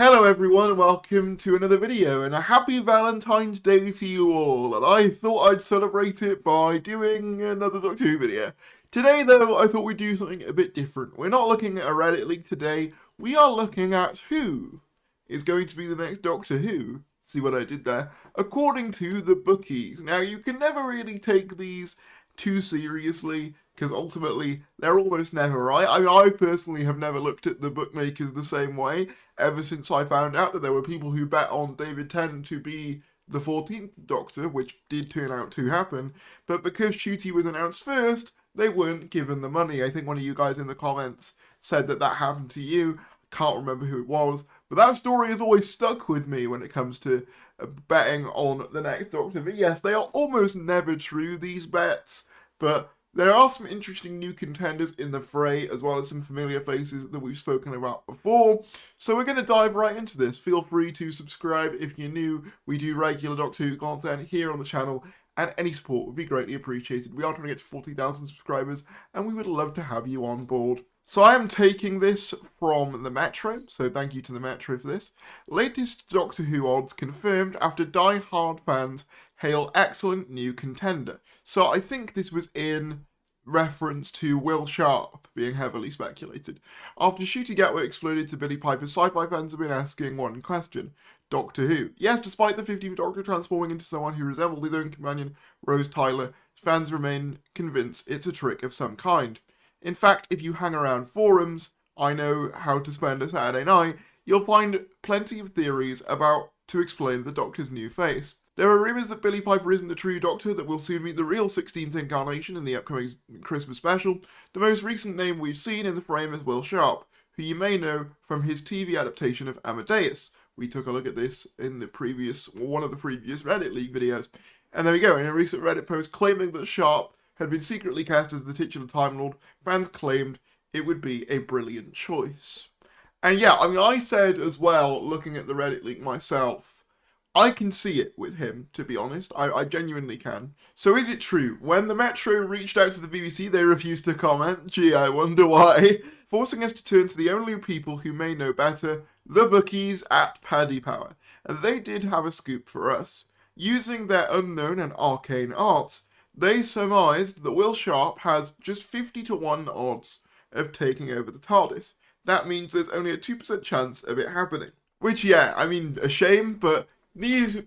Hello everyone and welcome to another video and a happy Valentine's Day to you all, and I thought I'd celebrate it by doing another Doctor Who video. Today though, I thought we'd do something a bit different. We're not looking at a Reddit leak today, we are looking at who is going to be the next Doctor Who. See what I did there? According to the Bookies. Now you can never really take these too seriously, because ultimately they're almost never right. I mean, I personally have never looked at the bookmakers the same way ever since I found out that there were people who bet on David Tennant to be the 14th Doctor, which did turn out to happen, but because Ncuti was announced first, they weren't given the money. I think one of you guys in the comments said that that happened to you. I can't remember who it was, but that story has always stuck with me when it comes to betting on the next Doctor. But yes, they are almost never true, these bets, but there are some interesting new contenders in the fray, as well as some familiar faces that we've spoken about before. So we're going to dive right into this. Feel free to subscribe if you're new. We do regular Doctor Who content here on the channel, and any support would be greatly appreciated. We are trying to get to 40,000 subscribers, and we would love to have you on board. So I am taking this from the Metro, so thank you to the Metro for this. Latest Doctor Who odds confirmed after die-hard fans hail excellent new contender. So I think this was in reference to Will Sharpe being heavily speculated. After Ncuti Gatwa exploded to Billie Piper, sci-fi fans have been asking one question. Doctor Who. Yes, despite the 50th Doctor transforming into someone who resembled his own companion, Rose Tyler, fans remain convinced it's a trick of some kind. In fact, if you hang around forums, I know how to spend a Saturday night, you'll find plenty of theories about to explain the Doctor's new face. There are rumours that Billie Piper isn't the true Doctor, that we'll soon meet the real 16th incarnation in the upcoming Christmas special. The most recent name we've seen in the frame is Will Sharpe, who you may know from his TV adaptation of Amadeus. We took a look at this in one of the previous Reddit leak videos. And there we go, in a recent Reddit post claiming that Sharpe had been secretly cast as the titular Time Lord, fans claimed it would be a brilliant choice. And yeah, I mean, I said as well, looking at the Reddit leak myself, I can see it with him, to be honest. I genuinely can. So is it true? When the Metro reached out to the BBC, they refused to comment. Gee, I wonder why. Forcing us to turn to the only people who may know better, the Bookies at Paddy Power. And they did have a scoop for us. Using their unknown and arcane arts, they surmised that Will Sharpe has just 50-1 odds of taking over the TARDIS. That means there's only a 2% chance of it happening. Which, yeah, I mean, a shame, but these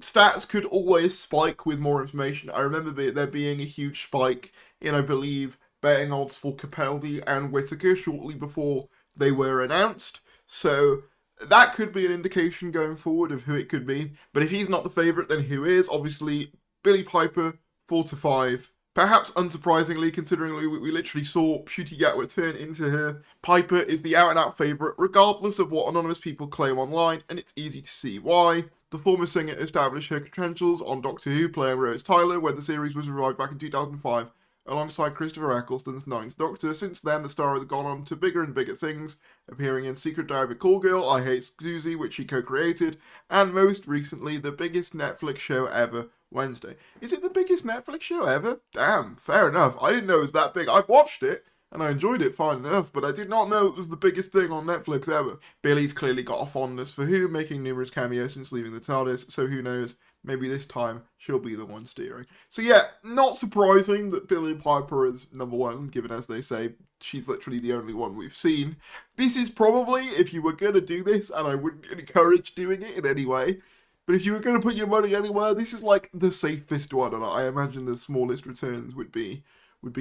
stats could always spike with more information. I remember there being a huge spike in, I believe, betting odds for Capaldi and Whittaker shortly before they were announced. So that could be an indication going forward of who it could be. But if he's not the favourite, then who is? Obviously, Billie Piper, 4-5. Perhaps unsurprisingly, considering we literally saw Ncuti Gatwa turn into her, Piper is the out-and-out favourite, regardless of what anonymous people claim online, and it's easy to see why. The former singer established her credentials on Doctor Who, playing Rose Tyler, when the series was revived back in 2005, alongside Christopher Eccleston's Ninth Doctor. Since then, the star has gone on to bigger and bigger things, appearing in Secret Diary of a Call Girl, I Hate Susie, which she co-created, and most recently, the biggest Netflix show ever, Wednesday. Is it the biggest Netflix show ever? Damn, fair enough. I didn't know it was that big. I've watched it, and I enjoyed it fine enough, but I did not know it was the biggest thing on Netflix ever. Billie's clearly got a fondness for Who, making numerous cameos since leaving the TARDIS, so who knows, maybe this time she'll be the one steering. So yeah, not surprising that Billie Piper is number one, given as they say, she's literally the only one we've seen. This is probably, if you were going to do this, and I wouldn't encourage doing it in any way, but if you were going to put your money anywhere, this is like the safest one, and I imagine the smallest returns would be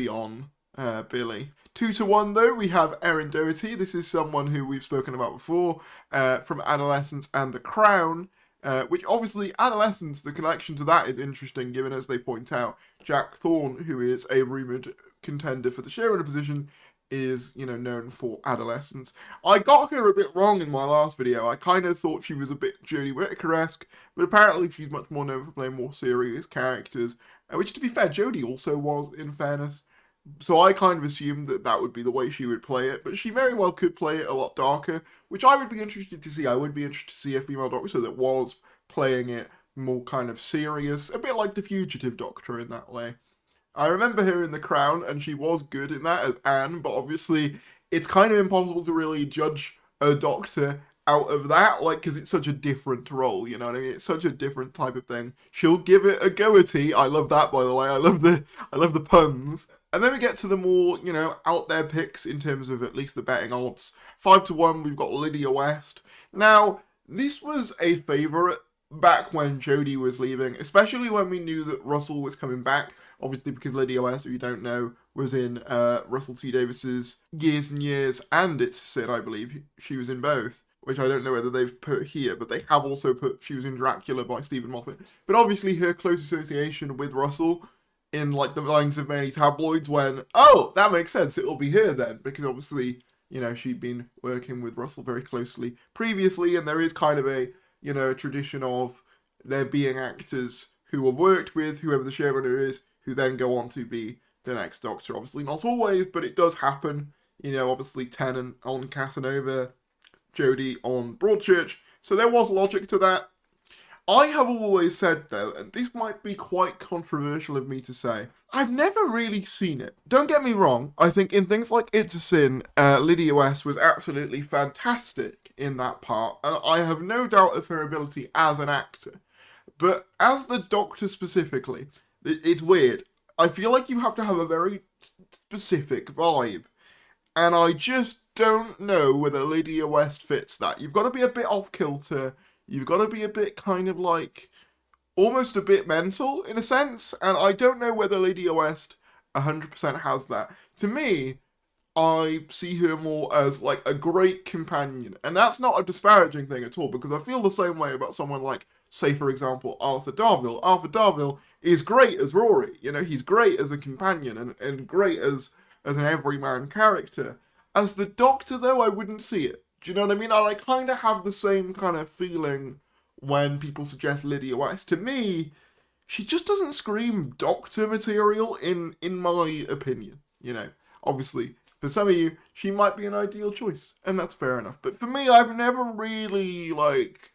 on Billie. 2-1 though, we have Erin Doherty. This is someone who we've spoken about before, from Adolescence and The Crown, which obviously Adolescence, the connection to that is interesting, given as they point out, Jack Thorne, who is a rumoured contender for the showrunner position, is, you know, known for Adolescence. I got her a bit wrong in my last video. I kind of thought she was a bit Jodie Whittaker-esque, but apparently she's much more known for playing more serious characters, which, to be fair, Jodie also was, in fairness. So I kind of assumed that that would be the way she would play it, but she very well could play it a lot darker, which I would be interested to see. I would be interested to see a female Doctor that was playing it more kind of serious, a bit like the Fugitive Doctor in that way. I remember her in The Crown, and she was good in that as Anne, but obviously it's kind of impossible to really judge a Doctor out of that, like, because it's such a different role, you know what I mean? It's such a different type of thing. She'll give it a goatee. I love that, by the way. I love the puns. And then we get to the more, you know, out there picks in terms of at least the betting odds. 5-1, we've got Lydia West. Now, this was a favourite back when Jodie was leaving, especially when we knew that Russell was coming back. Obviously, because Lydia West, if you don't know, was in Russell T Davis's Years and Years, and It's a Sin, I believe. She was in both, which I don't know whether they've put here, but they have also put she was in Dracula by Stephen Moffat. But obviously, her close association with Russell in, like, the lines of many tabloids when, oh, that makes sense, it'll be her then, because obviously, you know, she'd been working with Russell very closely previously, and there is kind of a, you know, a tradition of there being actors who have worked with whoever the showrunner is, who then go on to be the next Doctor. Obviously not always, but it does happen. You know, obviously Tennant on Casanova, Jodie on Broadchurch, so there was logic to that. I have always said, though, and this might be quite controversial of me to say, I've never really seen it. Don't get me wrong, I think in things like It's a Sin, Lydia West was absolutely fantastic in that part, and I have no doubt of her ability as an actor. But as the Doctor specifically, it's weird. I feel like you have to have a very specific vibe, and I just don't know whether Lydia West fits that. You've got to be a bit off kilter. You've got to be a bit kind of like, almost a bit mental in a sense, and I don't know whether Lydia West 100% has that. To me, I see her more as like a great companion, and that's not a disparaging thing at all, because I feel the same way about someone like, say for example, Arthur Darvill. Arthur Darvill is great as Rory, you know, he's great as a companion, and great as an everyman character. As the Doctor, though, I wouldn't see it. Do you know what I mean? I like kind of have the same kind of feeling when people suggest Lydia West. To me, she just doesn't scream Doctor material in my opinion. You know, obviously, for some of you, she might be an ideal choice, and that's fair enough. But for me, I've never really, like,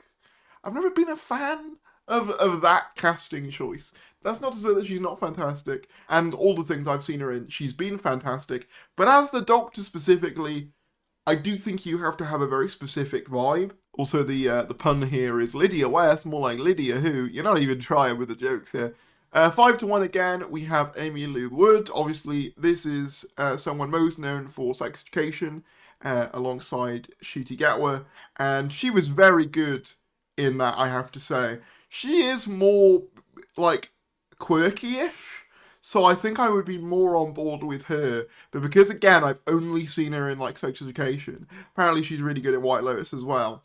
I've never been a fan of that casting choice. That's not to say that she's not fantastic, and all the things I've seen her in, she's been fantastic. But as the Doctor specifically, I do think you have to have a very specific vibe. Also, the pun here is Lydia West, more like Lydia who. You're not even trying with the jokes here. 5-1 again, we have Aimee Lou Wood. Obviously, this is someone most known for Sex Education, alongside Ncuti Gatwa, and she was very good in that, I have to say. She is more, like, quirky-ish, so I think I would be more on board with her. But because, again, I've only seen her in, like, Sex Education, apparently she's really good at White Lotus as well.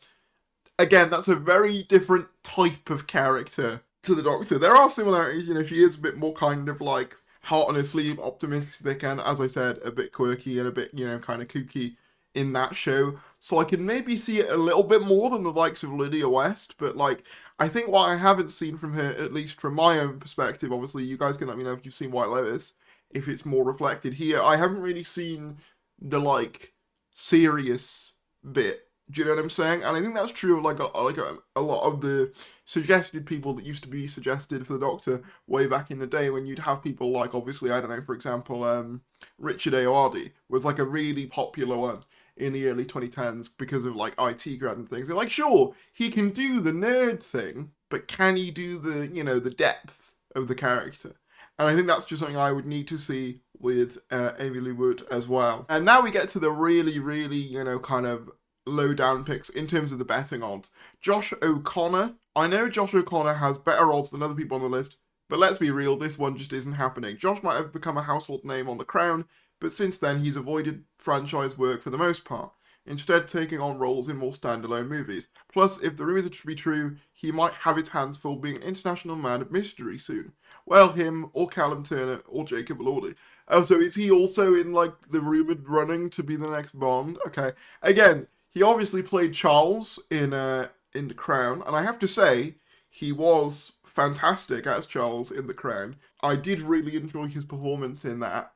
Again, that's a very different type of character to the Doctor. There are similarities, you know, she is a bit more kind of, like, heart on her sleeve, optimistic, and, as I said, a bit quirky and a bit, you know, kind of kooky in that show. So I can maybe see it a little bit more than the likes of Lydia West, but, like, I think what I haven't seen from her, at least from my own perspective, obviously you guys can let me know if you've seen White Lotus, if it's more reflected here, I haven't really seen the, like, serious bit. Do you know what I'm saying? And I think that's true of, like, a lot of the suggested people that used to be suggested for the Doctor way back in the day, when you'd have people like, obviously, I don't know, for example, Richard Ayoade was, like, a really popular one in the early 2010s because of, like, IT grad and things. They're like, sure, he can do the nerd thing, but can he do the, you know, the depth of the character? And I think that's just something I would need to see with Aimee Lou Wood as well. And now we get to the really, really, you know, kind of low down picks in terms of the betting odds. Josh O'Connor. I know Josh O'Connor has better odds than other people on the list, but let's be real, this one just isn't happening. Josh might have become a household name on The Crown, but since then he's avoided franchise work for the most part, instead taking on roles in more standalone movies. Plus, if the rumours are to be true, he might have his hands full being an international man of mystery soon. Well, him, or Callum Turner, or Jacob Elordi. Oh, so is he also in, like, the rumoured running to be the next Bond? Okay. Again, he obviously played Charles in The Crown, and I have to say, he was fantastic as Charles in The Crown. I did really enjoy his performance in that.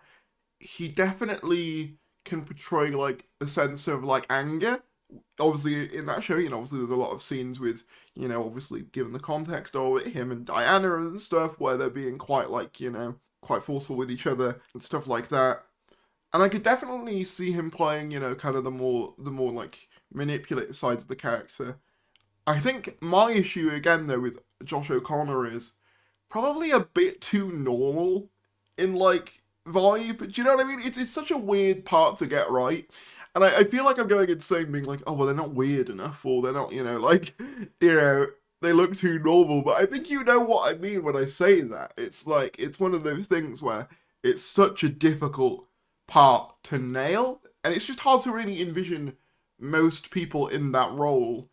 He definitely can portray, like, a sense of, like, anger. Obviously, in that show, you know, obviously there's a lot of scenes with, you know, obviously, given the context of it, him and Diana and stuff, where they're being quite, like, you know, quite forceful with each other and stuff like that. And I could definitely see him playing, you know, kind of the more, like, manipulative sides of the character. I think my issue again though with Josh O'Connor is probably a bit too normal in like vibe. Do you know what I mean? It's such a weird part to get right. And I feel like I'm going insane being like, oh well they're not weird enough or they're not, like they look too normal. But I think you know what I mean when I say that. It's like it's one of those things where it's such a difficult part to nail. And it's just hard to really envision most people in that role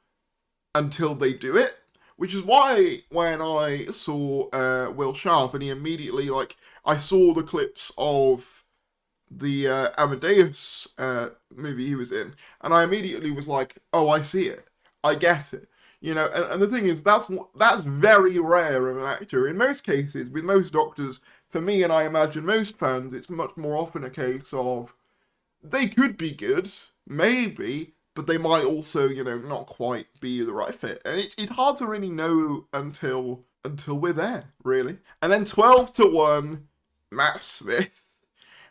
until they do it. Which is why when I saw Will Sharpe and he immediately, I saw the clips of the Amadeus movie he was in, and I immediately was like, oh, I see it. I get it. And the thing is, that's very rare of an actor. In most cases, with most doctors, for me, and I imagine most fans, it's much more often a case of they could be good, maybe, but they might also, not quite be the right fit. And it's hard to really know until we're there, really. And then 12-1, Matt Smith.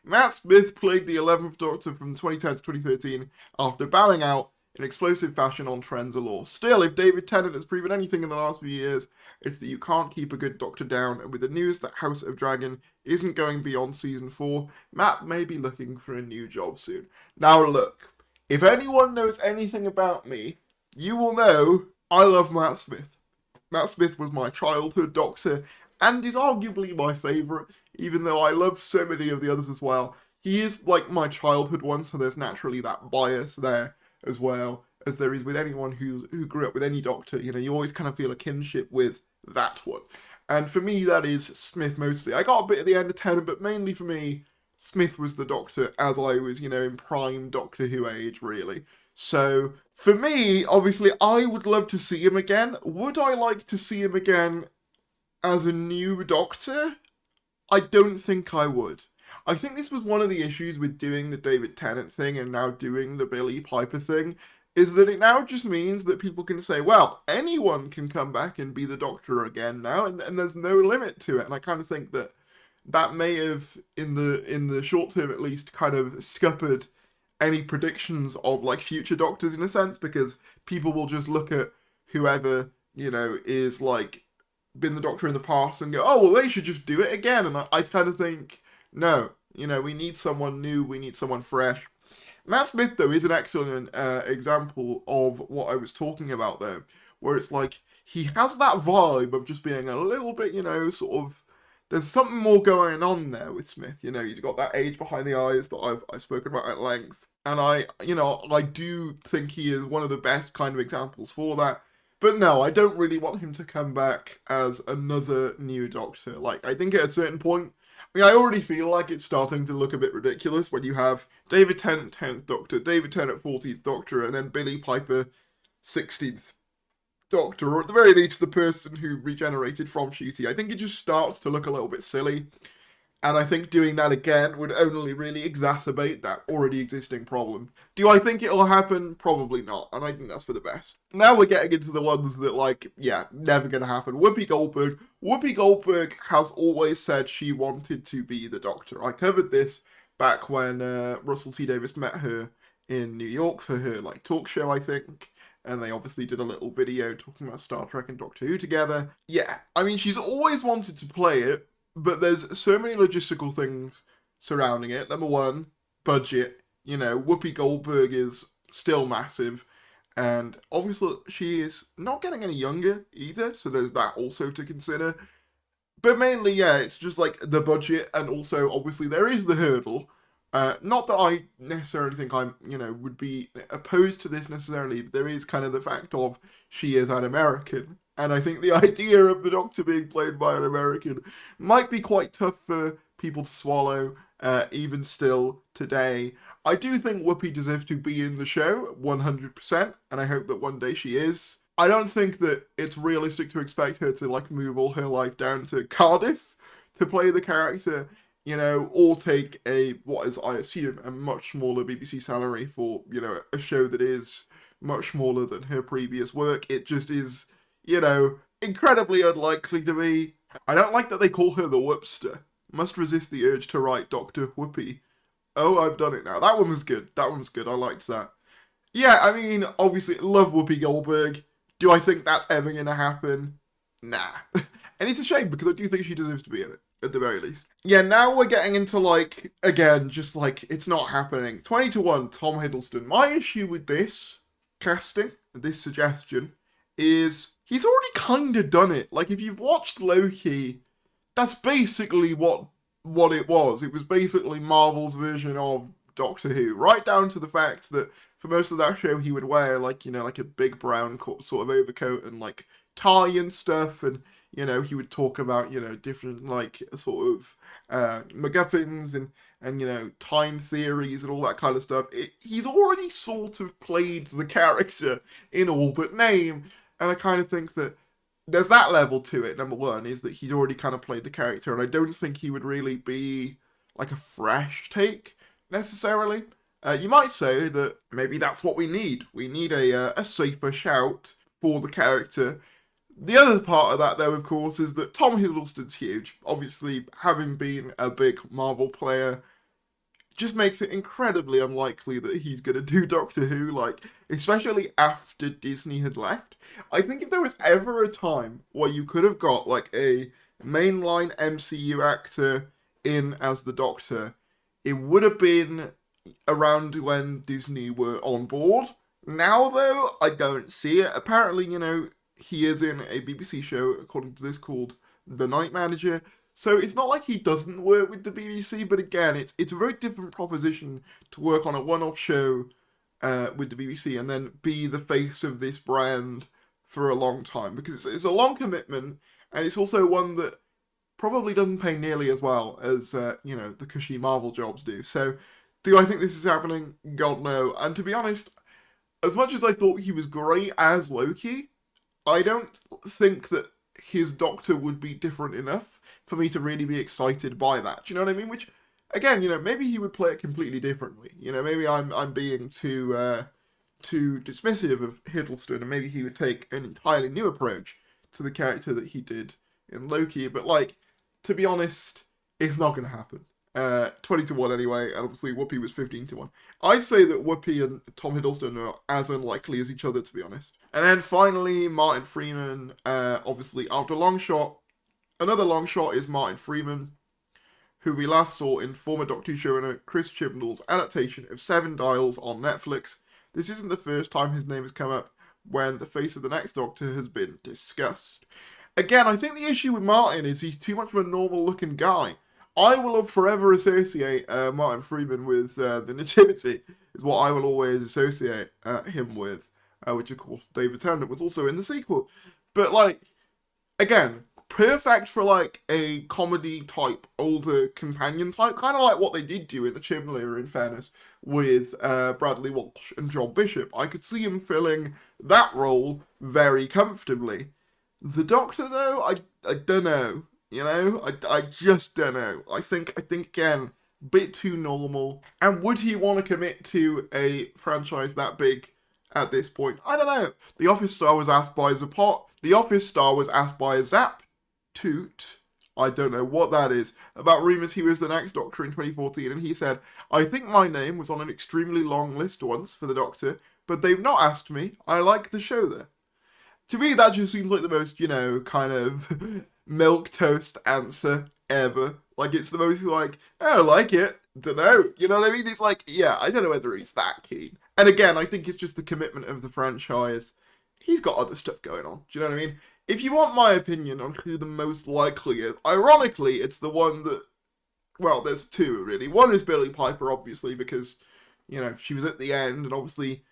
Matt Smith played the 11th Doctor from 2010 to 2013 after bowing out in explosive fashion on Trends of Law. Still, if David Tennant has proven anything in the last few years, it's that you can't keep a good Doctor down, and with the news that House of Dragon isn't going beyond season 4, Matt may be looking for a new job soon. Now look, if anyone knows anything about me, you will know I love Matt Smith. Matt Smith was my childhood Doctor, and is arguably my favourite, even though I love so many of the others as well. He is like my childhood one, so there's naturally that bias there as well, as there is with anyone who grew up with any Doctor. You always kind of feel a kinship with that one. And for me, that is Smith mostly. I got a bit at the end of Tennant, but mainly for me, Smith was the Doctor as I was, in prime Doctor Who age, really. So, for me, obviously, I would love to see him again. Would I like to see him again as a new Doctor? I don't think I would. I think this was one of the issues with doing the David Tennant thing and now doing the Billie Piper thing, is that it now just means that people can say, well, anyone can come back and be the Doctor again now, and there's no limit to it. And I kind of think that may have, in the short term at least, kind of scuppered any predictions of future Doctors in a sense, because people will just look at whoever, is been the Doctor in the past and go, oh, well, they should just do it again. And I kind of think, no, we need someone new, we need someone fresh. Matt Smith, though, is an excellent example of what I was talking about, though, where it's he has that vibe of just being a little bit, sort of, there's something more going on there with Smith. He's got that age behind the eyes that I've spoken about at length. And I do think he is one of the best kind of examples for that. But no, I don't really want him to come back as another new Doctor. I think at a certain point, I already feel like it's starting to look a bit ridiculous when you have David Tennant 10th Doctor, David Tennant 14th Doctor, and then Billie Piper 16th Doctor, or at the very least the person who regenerated from Ncuti. I think it just starts to look a little bit silly. And I think doing that again would only really exacerbate that already existing problem. Do I think it'll happen? Probably not. And I think that's for the best. Now we're getting into the ones that, never gonna happen. Whoopi Goldberg. Whoopi Goldberg has always said she wanted to be the Doctor. I covered this back when Russell T Davies met her in New York for her, talk show, I think. And they obviously did a little video talking about Star Trek and Doctor Who together. Yeah, I mean, she's always wanted to play it, but there's so many logistical things surrounding it. Number one, budget. Whoopi Goldberg is still massive. And obviously she is not getting any younger either, so there's that also to consider. But mainly, yeah, it's just the budget, and also obviously there is the hurdle. Not that I necessarily think I'm, would be opposed to this necessarily, but there is kind of the fact of she is an American. And I think the idea of the Doctor being played by an American might be quite tough for people to swallow, even still today. I do think Whoopi deserves to be in the show, 100%, and I hope that one day she is. I don't think that it's realistic to expect her to, move all her life down to Cardiff to play the character, or take what is, I assume, a much smaller BBC salary for, a show that is much smaller than her previous work. It just is, incredibly unlikely to be. I don't like that they call her the Whoopster. Must resist the urge to write Dr. Whoopi. Oh, I've done it now. That one was good. I liked that. Yeah, I mean, obviously, love Whoopi Goldberg. Do I think that's ever going to happen? Nah. And it's a shame because I do think she deserves to be in it, at the very least. Yeah, now we're getting into, like, again, just like, it's not happening. 20-1, Tom Hiddleston. My issue with this casting, this suggestion, is he's already kind of done it. Like, if you've watched Loki, that's basically what it was. It was basically Marvel's version of Doctor Who, right down to the fact that for most of that show he would wear like, you know, like a big brown sort of overcoat and like tie and stuff, and you know, he would talk about, you know, different like sort of MacGuffins and you know, time theories and all that kind of stuff. He's already sort of played the character in all but name, and I kind of think that there's that level to it. Number one is that he's already kind of played the character, and I don't think he would really be like a fresh take necessarily. You might say that maybe that's what we need. We need a safer shout for the character. The other part of that, though, of course, is that Tom Hiddleston's huge. Obviously, having been a big Marvel player just makes it incredibly unlikely that he's going to do Doctor Who, like, especially after Disney had left. I think if there was ever a time where you could have got, like, a mainline MCU actor in as the Doctor, it would have been around when Disney were on board. Now, though, I don't see it. Apparently, you know, he is in a BBC show, according to this, called The Night Manager. So it's not like he doesn't work with the BBC, but again, it's a very different proposition to work on a one-off show with the BBC and then be the face of this brand for a long time, because it's a long commitment, and it's also one that probably doesn't pay nearly as well as, you know, the cushy Marvel jobs do. So do I think this is happening? God, no. And to be honest, as much as I thought he was great as Loki, I don't think that his Doctor would be different enough for me to really be excited by that. Do you know what I mean? Which, again, you know, maybe he would play it completely differently. You know, maybe I'm being too dismissive of Hiddleston, and maybe he would take an entirely new approach to the character that he did in Loki. But, like, to be honest, it's not going to happen. 20-1 anyway, and obviously Whoopi was 15-1. I'd say that Whoopi and Tom Hiddleston are as unlikely as each other, to be honest. And then finally, Martin Freeman, obviously after long shot. Another long shot is Martin Freeman, who we last saw in former Doctor Who showrunner Chris Chibnall's adaptation of Seven Dials on Netflix. This isn't the first time his name has come up when the face of the next Doctor has been discussed. Again, I think the issue with Martin is he's too much of a normal-looking guy. I will forever associate Martin Freeman with the Nativity, is what I will always associate him with, which of course David Tennant was also in the sequel. But like, again, perfect for like a comedy type, older companion type, kind of like what they did do in the Chibnall era, in fairness, with Bradley Walsh and John Bishop. I could see him filling that role very comfortably. The Doctor, though, I don't know. You know, I just don't know. I think again, bit too normal. And would he want to commit to a franchise that big at this point? I don't know. The Office star was asked by Zapot. The Office star was asked by Zap Toot. I don't know what that is. About rumours he was the next Doctor in 2014, and he said, "I think my name was on an extremely long list once for the Doctor, but they've not asked me. I like the show there." To me, that just seems like the most, you know, kind of milquetoast answer ever. Like, it's the most like, oh, I like it. Dunno. You know what I mean? It's like, yeah, I don't know whether he's that keen. And again, I think it's just the commitment of the franchise. He's got other stuff going on. Do you know what I mean? If you want my opinion on who the most likely is, ironically, it's the one that, well, there's two, really. One is Billie Piper, obviously, because, you know, she was at the end, and obviously,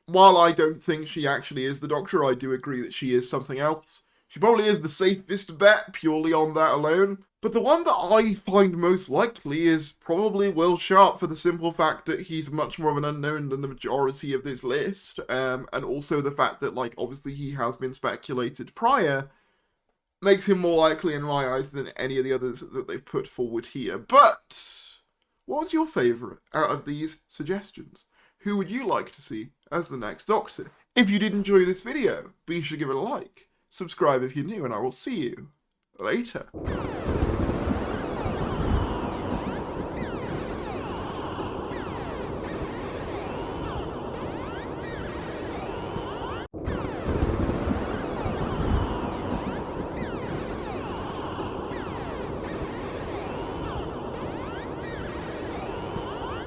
while I don't think she actually is the Doctor, I do agree that she is something else. She probably is the safest bet, purely on that alone. But the one that I find most likely is probably Will Sharpe, for the simple fact that he's much more of an unknown than the majority of this list. And also the fact that, like, obviously he has been speculated prior, makes him more likely in my eyes than any of the others that they've put forward here. But what was your favourite out of these suggestions? Who would you like to see as the next Doctor? If you did enjoy this video, be sure to give it a like, subscribe if you're new, and I will see you later.